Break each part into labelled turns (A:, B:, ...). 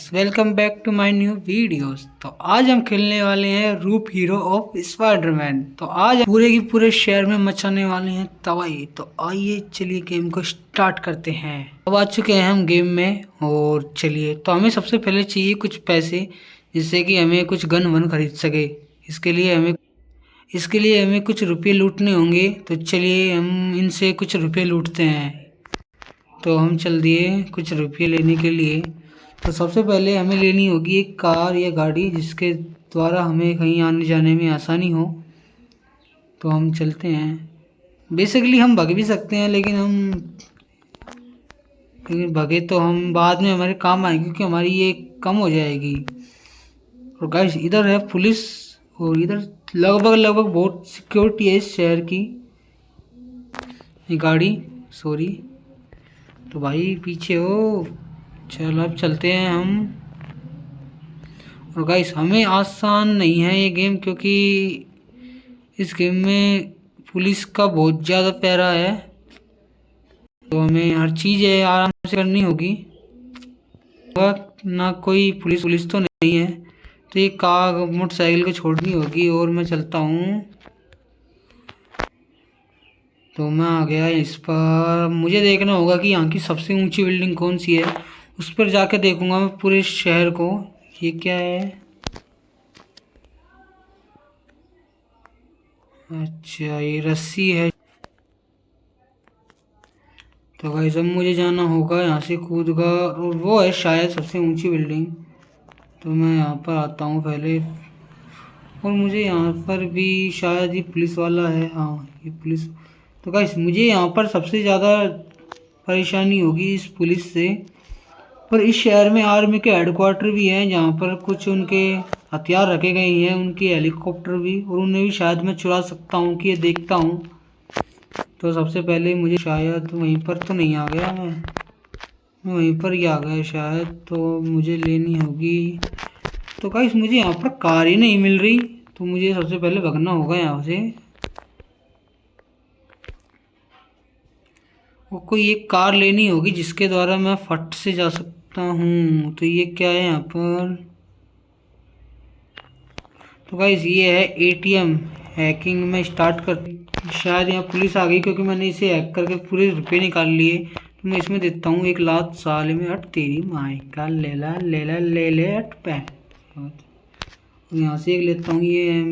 A: Guys, welcome back to my new videos. तो आज हम खेलने वाले हैं रूप हीरो ऑफ स्पाइडरमैन। तो आज पूरे की पूरे शहर में मचाने वाले हैं तबाही। तो आइए चलिए गेम को स्टार्ट करते हैं। अब आ चुके हैं हम गेम में और चलिए, तो हमें सबसे पहले चाहिए कुछ पैसे, जिससे कि हमें कुछ गन वन खरीद सके। इसके लिए हमें कुछ रुपये लूटने होंगे। तो चलिए हम इनसे कुछ रुपये लूटते हैं। तो हम चल दिए कुछ रुपये लेने के लिए। तो सबसे पहले हमें लेनी होगी एक कार या गाड़ी, जिसके द्वारा हमें कहीं आने जाने में आसानी हो। तो हम चलते हैं। बेसिकली हम भाग भी सकते हैं, लेकिन भागे तो हम बाद में हमारे काम आएगी, क्योंकि हमारी ये कम हो जाएगी। और गाइस, इधर है पुलिस और इधर लगभग बहुत सिक्योरिटी है इस शहर की। ये गाड़ी, सॉरी। तो भाई पीछे हो, चल अब चलते हैं हम। और गाइस, हमें आसान नहीं है ये गेम, क्योंकि इस गेम में पुलिस का बहुत ज़्यादा पैरा है। तो हमें हर चीज़ है आराम से करनी होगी। ना कोई पुलिस तो नहीं है, तो ये कार मोटरसाइकिल को छोड़नी होगी और मैं चलता हूँ। तो मैं आ गया इस पर। मुझे देखना होगा कि यहाँ की सबसे ऊंची बिल्डिंग कौन सी है, उस पर जाके देखूंगा मैं पूरे शहर को। ये क्या है? अच्छा, ये रस्सी है। तो गाइस, अब मुझे जाना होगा यहाँ से कूद का, और वो है शायद सबसे ऊंची बिल्डिंग। तो मैं यहाँ पर आता हूँ पहले, और मुझे यहाँ पर भी शायद ये पुलिस वाला है। हाँ, ये पुलिस। तो गाइस, मुझे यहाँ पर सबसे ज़्यादा परेशानी होगी इस पुलिस से। पर इस शहर में आर्मी के हेडक्वार्टर भी हैं, जहाँ पर कुछ उनके हथियार रखे गए हैं, उनके हेलीकॉप्टर भी, और उन्हें भी शायद मैं चुरा सकता हूँ कि ये देखता हूँ। तो सबसे पहले मुझे शायद वहीं पर तो नहीं आ गया, मैं वहीं पर ही आ गया शायद। तो मुझे लेनी होगी। तो गाइस, मुझे यहाँ पर कार ही नहीं मिल रही, तो मुझे सबसे पहले भागना होगा यहाँ से। वो कोई एक कार लेनी होगी जिसके द्वारा मैं फट से जा सकता हूँ। तो ये क्या है यहाँ पर? तो गाइस, ये है एटीएम। हैकिंग में स्टार्ट कर। शायद यहाँ पुलिस आ गई, क्योंकि मैंने इसे हैक करके पूरे रुपये निकाल लिए। तो मैं इसमें देता हूँ 1 लाख साल में। हट तेरी माई का, ले ला ले ला ले ले हट पे। यहाँ से एक लेता हूँ ये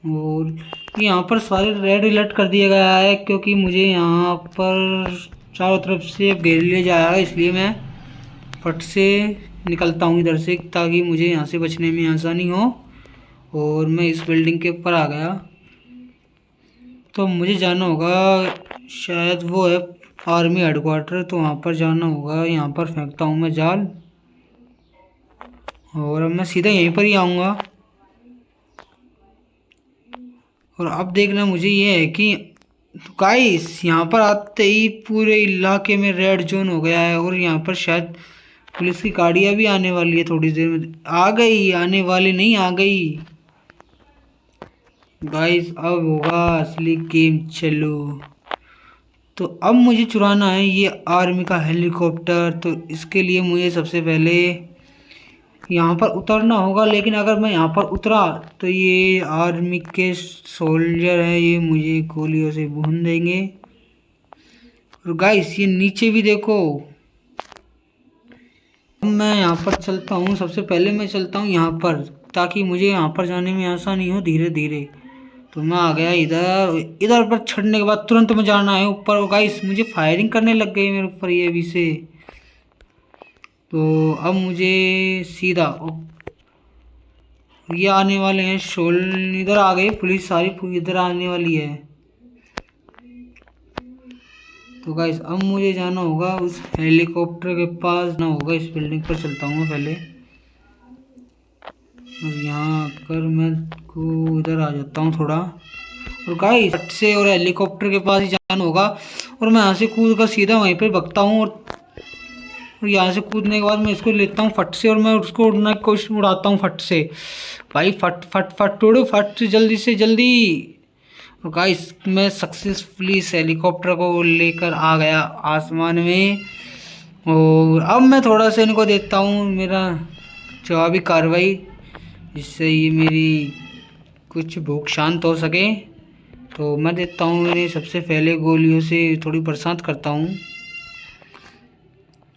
A: और यहाँ पर सारे रेड अलर्ट कर दिया गया है, क्योंकि मुझे यहाँ पर चारों तरफ से घेर लिया जाएगा। इसलिए मैं फट से निकलता हूँ इधर से, ताकि मुझे यहाँ से बचने में आसानी हो। और मैं इस बिल्डिंग के ऊपर आ गया। तो मुझे जाना होगा, शायद वो है आर्मी हेडक्वार्टर, तो वहाँ पर जाना होगा। यहाँ पर फेंकता हूँ मैं जाल, और अब मैं सीधा यहीं पर ही आऊँगा। और अब देखना मुझे ये है कि गाइस, यहाँ पर आते ही पूरे इलाके में रेड जोन हो गया है, और यहाँ पर शायद पुलिस की गाड़ियाँ भी आने वाली है थोड़ी देर में। आ गई, आने वाली नहीं, आ गई। गाइस, अब होगा असली गेम। चलो, तो अब मुझे चुराना है ये आर्मी का हेलीकॉप्टर। तो इसके लिए मुझे सबसे पहले यहाँ पर उतरना होगा, लेकिन अगर मैं यहाँ पर उतरा तो ये आर्मी के सोल्जर हैं, ये मुझे गोलियों से भून देंगे। और गाइस, ये नीचे भी देखो। अब मैं यहाँ पर चलता हूँ। सबसे पहले मैं चलता हूँ यहाँ पर, ताकि मुझे यहाँ पर जाने में आसानी हो धीरे धीरे। तो मैं आ गया इधर पर चढ़ने के बाद तुरंत में जाना है ऊपर। और गाइस, मुझे फायरिंग करने लग गई मेरे ऊपर ये भी से। तो अब मुझे सीधा ये आने वाले हैं इधर आ गए पुलिस, सारी इधर आने वाली है। तो गाइस, अब मुझे जाना होगा उस हेलीकॉप्टर के पास, ना होगा इस बिल्डिंग पर चलता हूँ पहले। और यहाँ आकर मैं को इधर आ जाता हूँ थोड़ा। और गाइस, फट से और हेलीकॉप्टर के पास ही जाना होगा, और मैं यहाँ से कूद कर सीधा वहीं पर भगता हूँ। और यहाँ से कूदने के बाद मैं इसको लेता हूँ फट से, और मैं उसको उड़ना की कोशिश उड़ाता हूँ फट से। भाई फट फट फट उड़ो, फट जल्दी से जल्दी। और गाइस, मैं सक्सेसफुली इस हेलीकॉप्टर को लेकर आ गया आसमान में। और अब मैं थोड़ा सा इनको देता हूँ मेरा जवाबी कार्रवाई, जिससे ये मेरी कुछ भूख शांत हो सके। तो मैं देता हूँ इन्हें सबसे पहले गोलियों से थोड़ी बरसात करता हूँ।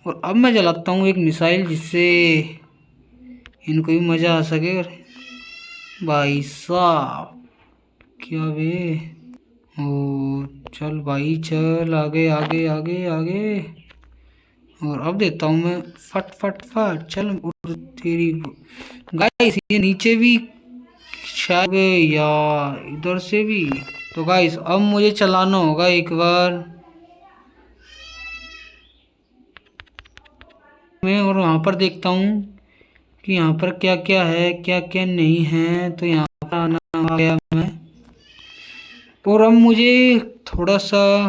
A: और अब मैं जलाता हूँ एक मिसाइल, जिससे इनको भी मज़ा आ सके। और भाई साहब क्या बे, ओ चल भाई चल, आगे आगे आगे आगे। और अब देता हूँ मैं फट फट फट, चल उड़ तेरी। गाइस ये नीचे भी शायद यार, इधर से भी। तो गाइस अब मुझे चलाना होगा एक बार मैं, और वहाँ पर देखता हूँ कि यहाँ पर क्या क्या है क्या क्या नहीं है। तो यहाँ पर आना आ गया मैं, और अब मुझे थोड़ा सा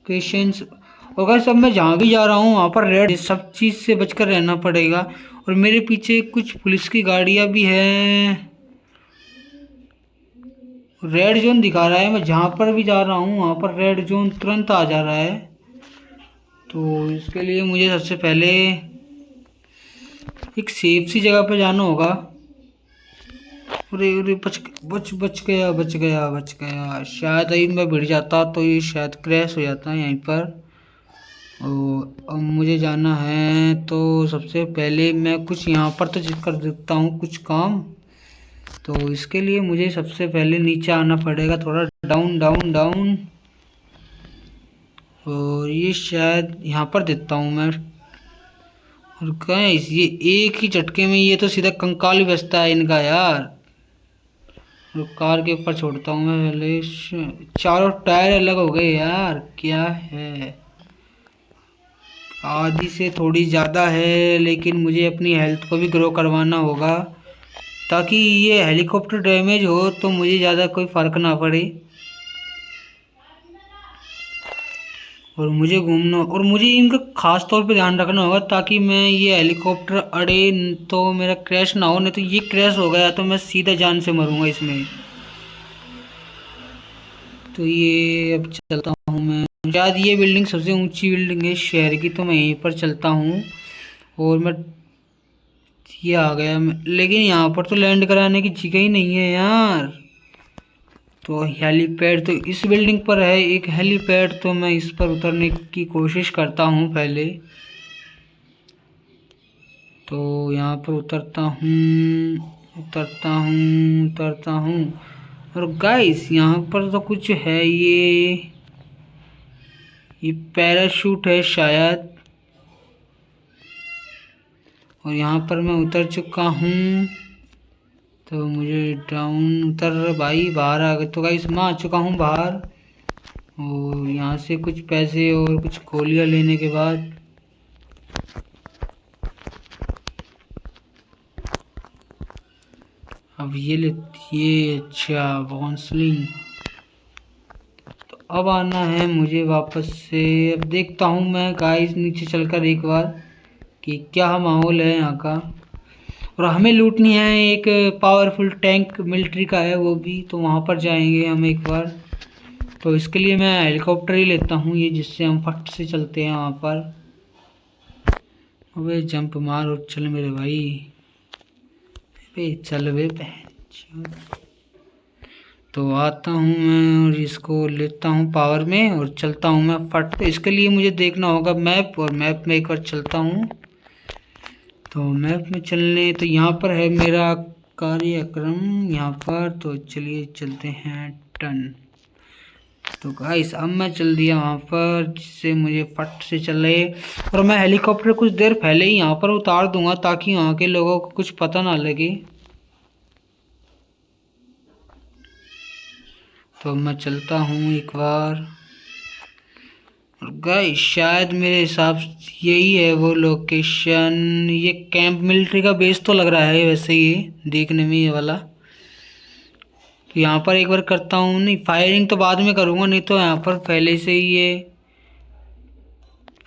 A: पेशेंस। और गाइस अब मैं जहाँ भी जा रहा हूँ वहाँ पर रेड सब चीज़ से बचकर रहना पड़ेगा। और मेरे पीछे कुछ पुलिस की गाड़ियाँ भी हैं। रेड जोन दिखा रहा है, मैं जहाँ पर भी जा रहा हूँ वहाँ पर रेड जोन तुरंत आ जा रहा है। तो इसके लिए मुझे सबसे पहले एक सेफ सी जगह पर जाना होगा। अरे अरे बच बच बच गया बच गया बच गया। शायद अभी मैं भिड़ जाता तो ये शायद क्रैश हो जाता यहीं पर। और अब मुझे जाना है, तो सबसे पहले मैं कुछ यहाँ पर तो कर देता हूँ कुछ काम। तो इसके लिए मुझे सबसे पहले नीचे आना पड़ेगा, थोड़ा डाउन डाउन डाउन। और ये शायद यहाँ पर देता हूँ मैं। और गाइस ये एक ही झटके में ये तो सीधा कंकाल ही बचता है इनका यार। और कार के ऊपर छोड़ता हूँ मैं पहले। चारों टायर अलग हो गए यार, क्या है। आधी से थोड़ी ज़्यादा है, लेकिन मुझे अपनी हेल्थ को भी ग्रो करवाना होगा, ताकि ये हेलीकॉप्टर डैमेज हो तो मुझे ज़्यादा कोई फ़र्क ना पड़े। और मुझे घूमना, और मुझे इनका ख़ास तौर पे ध्यान रखना होगा, ताकि मैं ये हेलीकॉप्टर अड़े तो मेरा क्रैश ना हो। नहीं तो ये क्रैश हो गया तो मैं सीधा जान से मरूंगा इसमें। तो ये अब चलता हूँ मैं। शायद ये बिल्डिंग सबसे ऊंची बिल्डिंग है शहर की, तो मैं यहीं पर चलता हूँ। और मैं ये आ गया मैं, लेकिन यहाँ पर तो लैंड कराने की जगह ही नहीं है यार। तो हेलीपैड तो इस बिल्डिंग पर है एक हेलीपैड, तो मैं इस पर उतरने की कोशिश करता हूँ पहले। तो यहाँ पर उतरता हूँ उतरता हूँ उतरता हूँ। और गाइस यहाँ पर तो कुछ है, ये पैराशूट है शायद। और यहाँ पर मैं उतर चुका हूँ, तो मुझे डाउन उतर भाई बाहर आ गए। तो गाइस मैं आ चुका हूँ बाहर। और यहाँ से कुछ पैसे और कुछ गोलियाँ लेने के बाद अब ये अच्छा बाउंसलिंग। तो अब आना है मुझे वापस से। अब देखता हूँ मैं गाइस नीचे चलकर एक बार कि क्या माहौल है यहाँ का। और हमें लूटनी है एक पावरफुल टैंक मिलिट्री का है वो भी, तो वहाँ पर जाएंगे हम एक बार। तो इसके लिए मैं हेलीकॉप्टर ही लेता हूँ ये, जिससे हम फट से चलते हैं वहाँ पर। अबे जंप मार और चल मेरे भाई, अबे चल बे बहन। तो आता हूँ मैं और इसको लेता हूँ पावर में और चलता हूँ मैं फट। तो इसके लिए मुझे देखना होगा मैप, और मैप में एक बार चलता हूँ। तो मैप में चलने, तो यहाँ पर है मेरा कार्यक्रम यहाँ पर। तो चलिए चलते हैं टन। तो गाइस अब मैं चल दिया वहाँ पर, जिससे मुझे फट से चले। और मैं हेलीकॉप्टर कुछ देर पहले ही यहाँ पर उतार दूंगा, ताकि वहाँ के लोगों को कुछ पता ना लगे। तो मैं चलता हूँ एक बार। और गाइस शायद मेरे हिसाब से यही है वो लोकेशन। ये कैंप मिलिट्री का बेस तो लग रहा है वैसे, ये देखने में ये वाला। तो यहाँ पर एक बार करता हूँ, नहीं फायरिंग तो बाद में करूँगा, नहीं तो यहाँ पर पहले से ही ये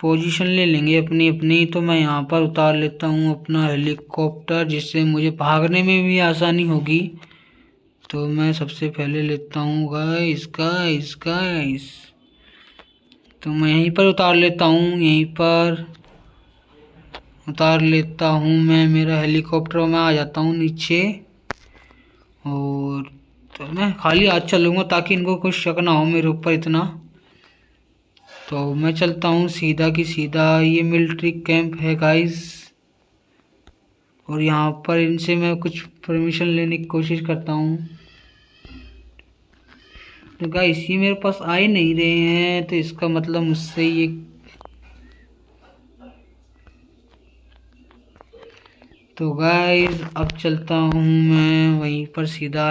A: पोजीशन ले लेंगे अपनी अपनी। तो मैं यहाँ पर उतार लेता हूँ अपना हेलीकॉप्टर, जिससे मुझे भागने में भी आसानी होगी। तो मैं सबसे पहले लेता हूँ गाइस गाइस गाइस तो मैं यहीं पर उतार लेता हूँ, यहीं पर उतार लेता हूँ मैं मेरा हेलीकॉप्टर। मैं आ जाता हूँ नीचे और तो मैं खाली हाथ चलूँगा ताकि इनको कुछ शक ना हो मेरे ऊपर इतना। तो मैं चलता हूँ सीधा की सीधा, ये मिलिट्री कैंप है गाइस, और यहाँ पर इनसे मैं कुछ परमिशन लेने की कोशिश करता हूँ। तो गाइस ये मेरे पास आ ही नहीं रहे हैं, तो इसका मतलब मुझसे ये तो गाइस अब चलता हूँ मैं वहीं पर सीधा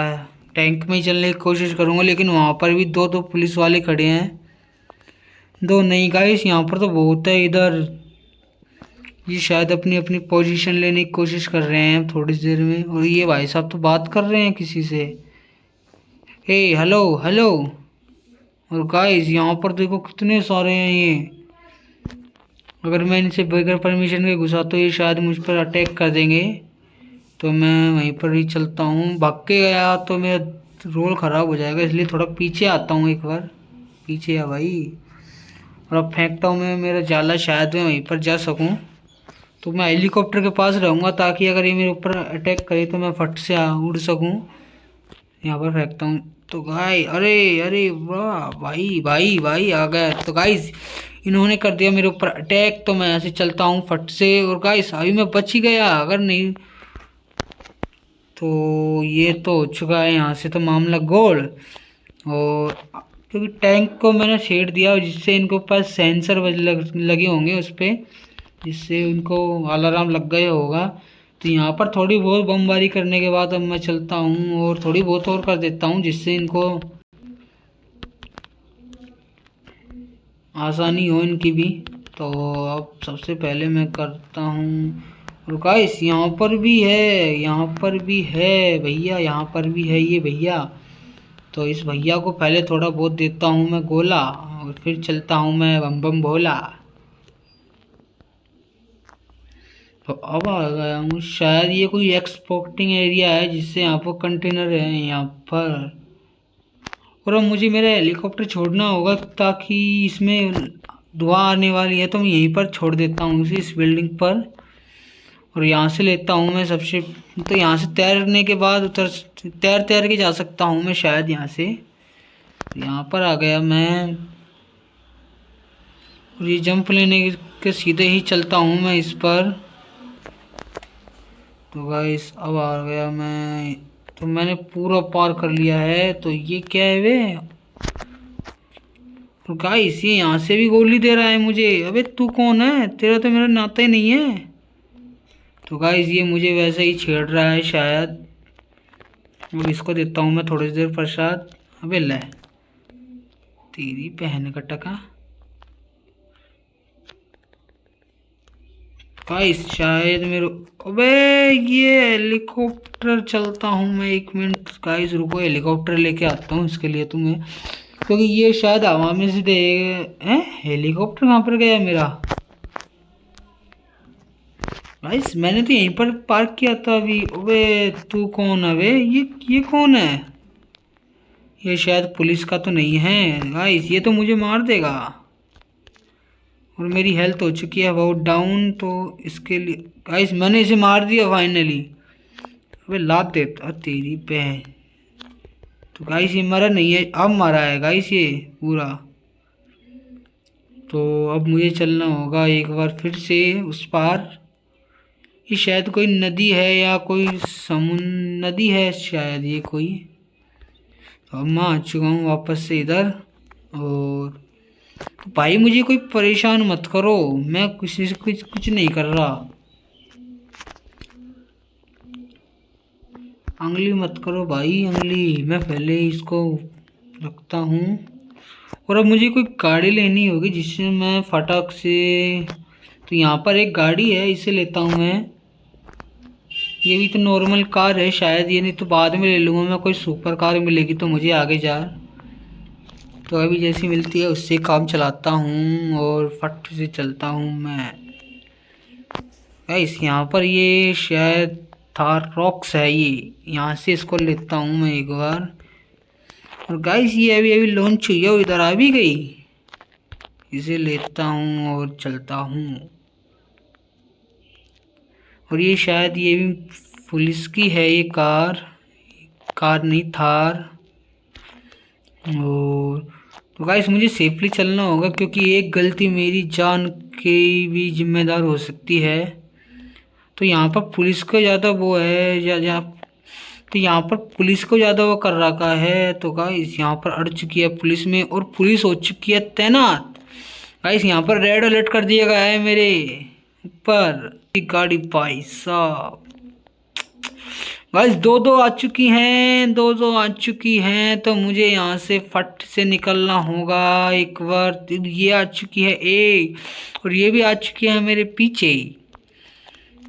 A: टैंक में ही चलने की कोशिश करूँगा, लेकिन वहाँ पर भी दो दो पुलिस वाले खड़े हैं। दो नहीं गाइस, यहाँ पर तो बहुत है इधर। ये शायद अपनी अपनी पोजीशन लेने की कोशिश कर रहे हैं थोड़ी देर में, और ये भाई साहब तो बात कर रहे हैं किसी से। हे हेलो हेलो। और गाइस यहाँ पर देखो कितने सारे हैं ये। अगर मैं इनसे बगैर परमिशन के घुसा तो ये शायद मुझ पर अटैक कर देंगे। तो मैं वहीं पर ही चलता हूँ, भाग के गया तो मेरा रोल ख़राब हो जाएगा, इसलिए थोड़ा पीछे आता हूँ एक बार। पीछे आ भाई। और अब फेंकता हूँ मैं मेरा जाला, शायद मैं वहीं पर जा सकूँ। तो मैं हेलीकॉप्टर के पास रहूँगा ताकि अगर ये मेरे ऊपर अटैक करे तो मैं फट से उड़ सकूँ। यहाँ पर फेंकता हूँ तो गाय, अरे अरे वाह भाई भाई भाई आ गया। तो गाइस इन्होंने कर दिया मेरे ऊपर अटैक, तो मैं ऐसे चलता हूँ फट से। और गाइस अभी मैं बच ही गया, अगर नहीं तो ये तो हो चुका है यहाँ से तो मामला गोल। और क्योंकि टैंक को मैंने छेड़ दिया जिससे इनके ऊपर सेंसर लगे होंगे उस पर, जिससे उनको अलार्म लग गया होगा। तो यहाँ पर थोड़ी बहुत बमबारी करने के बाद अब मैं चलता हूँ और थोड़ी बहुत और कर देता हूँ जिससे इनको आसानी हो इनकी भी। तो अब सबसे पहले मैं करता हूँ, और गाइस यहाँ पर भी है, यहाँ पर भी है भैया, यहाँ पर भी है ये भैया। तो इस भैया को पहले थोड़ा बहुत देता हूँ मैं गोला, और फिर चलता हूँ मैं बम बम भोला। तो अब आ गया हूँ, शायद ये कोई एक्सपोर्टिंग एरिया है जिससे यहाँ पर कंटेनर है यहाँ पर। और अब मुझे मेरा हेलीकॉप्टर छोड़ना होगा ताकि इसमें धुआं आने वाली है, तो मैं यहीं पर छोड़ देता हूँ उसे इस बिल्डिंग पर। और यहाँ से लेता हूँ मैं सबसे, तो यहाँ से तैरने के बाद तैर तैर के जा सकता हूँ मैं शायद यहाँ से। तो यहाँ पर आ गया मैं, और ये जंप लेने के सीधे ही चलता हूँ मैं इस पर। तो गाइस अब आ गया मैं, तो मैंने पूरा पार कर लिया है। तो ये क्या है वे, तो गाइस ये यहाँ से भी गोली दे रहा है मुझे। अबे तू कौन है, तेरा तो मेरा नाता ही नहीं है। तो गाइस ये मुझे वैसे ही छेड़ रहा है शायद, और इसको देता हूँ मैं थोड़ी देर पश्चात। अबे ले तेरी बहन का टका। गाइस शायद मेरे, अबे ये हेलीकॉप्टर चलता हूँ मैं, 1 मिनट गाइस रुको, हेलीकॉप्टर लेके आता हूँ इसके लिए तुम्हें, क्योंकि ये शायद हवा में से दे हैं। हेलीकॉप्टर कहाँ पर गया मेरा गाइस, मैंने तो यहीं पर पार्क किया था अभी। अबे तू कौन है वे, ये कौन है, ये शायद पुलिस का तो नहीं है गाइस, ये तो मुझे मार देगा। और मेरी हेल्थ हो चुकी है बहुत डाउन, तो इसके लिए गाइस मैंने इसे मार दिया फाइनली। अबे लात देता तेरी बहन। तो गाइस ये मरा नहीं है, अब मरा है गाइस ये पूरा। तो अब मुझे चलना होगा एक बार फिर से उस पार। ये शायद कोई नदी है या कोई समुद्र, नदी है शायद ये कोई। तो अब मैं आ चुका हूँ वापस से इधर। और भाई मुझे कोई परेशान मत करो, मैं किसी से कुछ नहीं कर रहा। अंगली मत करो भाई, अंगली मैं पहले इसको रखता हूँ। और अब मुझे कोई गाड़ी लेनी होगी जिससे मैं फटाक से, तो यहाँ पर एक गाड़ी है, इसे लेता हूँ मैं। ये भी तो नॉर्मल कार है शायद, ये नहीं तो बाद में ले लूँगा मैं, कोई सुपर कार मिलेगी तो मुझे आगे जा। तो अभी जैसी मिलती है उससे काम चलाता हूँ और फट से चलता हूँ मैं। गाइस यहाँ पर ये शायद थार रॉक्स है, ये यहाँ से इसको लेता हूँ मैं एक बार। और गाइस ये अभी अभी लॉन्च हुई है, इधर आ भी गई। इसे लेता हूँ और चलता हूँ। और ये शायद ये भी पुलिस की है, ये कार नहीं थार। और तो गाइस मुझे सेफली चलना होगा, क्योंकि एक गलती मेरी जान की भी जिम्मेदार हो सकती है। तो यहाँ पर पुलिस को ज़्यादा वो है तो यहाँ पर पुलिस को ज़्यादा वो कर रखा है। तो गाइस यहाँ पर अड़ चुकी है पुलिस में, और पुलिस हो चुकी है तैनात। गाइस यहाँ पर रेड अलर्ट कर दिया गया है मेरे ऊपर। गाड़ी भाई साहब, गाइस दो आ चुकी हैं, दो आ चुकी हैं। तो मुझे यहाँ से फट से निकलना होगा। एक बार ये आ चुकी है एक, और ये भी आ चुकी है मेरे पीछे।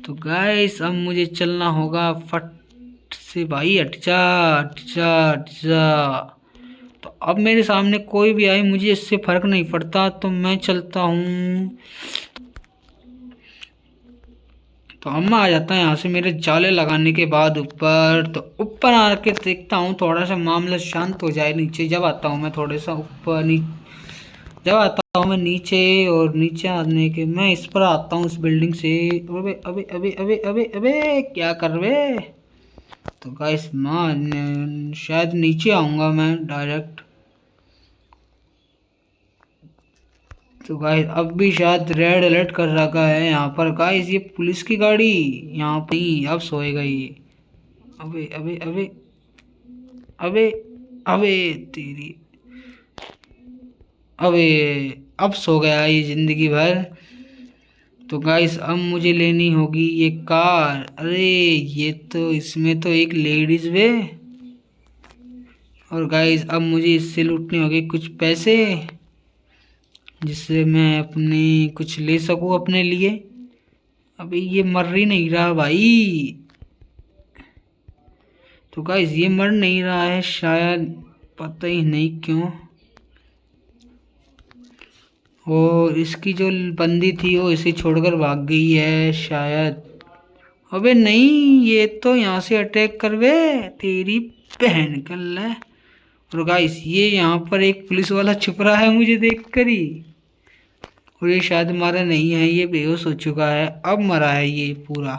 A: तो गाइस अब मुझे चलना होगा फट से। भाई हट जा हट जा हट जा। तो अब मेरे सामने कोई भी आए मुझे इससे फर्क नहीं पड़ता, तो मैं चलता हूँ। तो अब मैं आ जाता है यहाँ से मेरे जाले लगाने के बाद ऊपर। तो ऊपर आके देखता हूँ, थोड़ा सा मामला शांत हो जाए। नीचे जब आता हूँ मैं थोड़ा सा ऊपर जब आता हूँ मैं नीचे, और नीचे आने के मैं इस पर आता हूँ, इस बिल्डिंग से। अबे अबे अबे अबे अबे अबे क्या कर रहे। तो गाइस मैं शायद नीचे आऊँगा मैं डायरेक्ट। तो गाइस अब भी शायद रेड अलर्ट कर रखा है यहाँ पर। गाइस ये पुलिस की गाड़ी यहाँ पे ही अब सोएगा ये। अबे अबे अबे अबे अबे तेरी, अबे अब सो गया ये जिंदगी भर। तो गाइस अब मुझे लेनी होगी ये कार। अरे ये तो इसमें तो एक लेडीज वे। और गाइस अब मुझे इससे लूटने होंगे कुछ पैसे, जिससे मैं अपने कुछ ले सकूं अपने लिए। अबे ये मर ही नहीं रहा भाई। तो गाइस ये मर नहीं रहा है शायद, पता ही नहीं क्यों। और इसकी जो बंदी थी वो इसे छोड़कर भाग गई है शायद। अबे नहीं, ये तो यहाँ से अटैक करवे तेरी बहन कल है। और गाइस ये यहाँ पर एक पुलिस वाला छुप रहा है मुझे देख कर ही। और ये शायद मरा नहीं है, ये बेहोश हो चुका है, अब मरा है ये पूरा।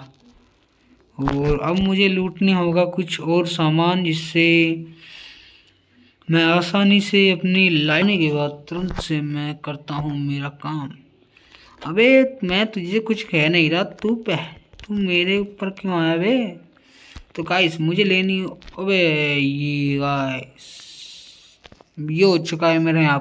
A: और अब मुझे लूटने होगा कुछ और सामान, जिससे मैं आसानी से अपनी लाने के बाद तुरंत से मैं करता हूँ मेरा काम। अबे मैं तुझे कुछ कह नहीं रहा, तू मेरे ऊपर क्यों आया बे। तो गाइस मुझे लेनी, अबे ये गाइस ये हो चुका है मेरे यहाँ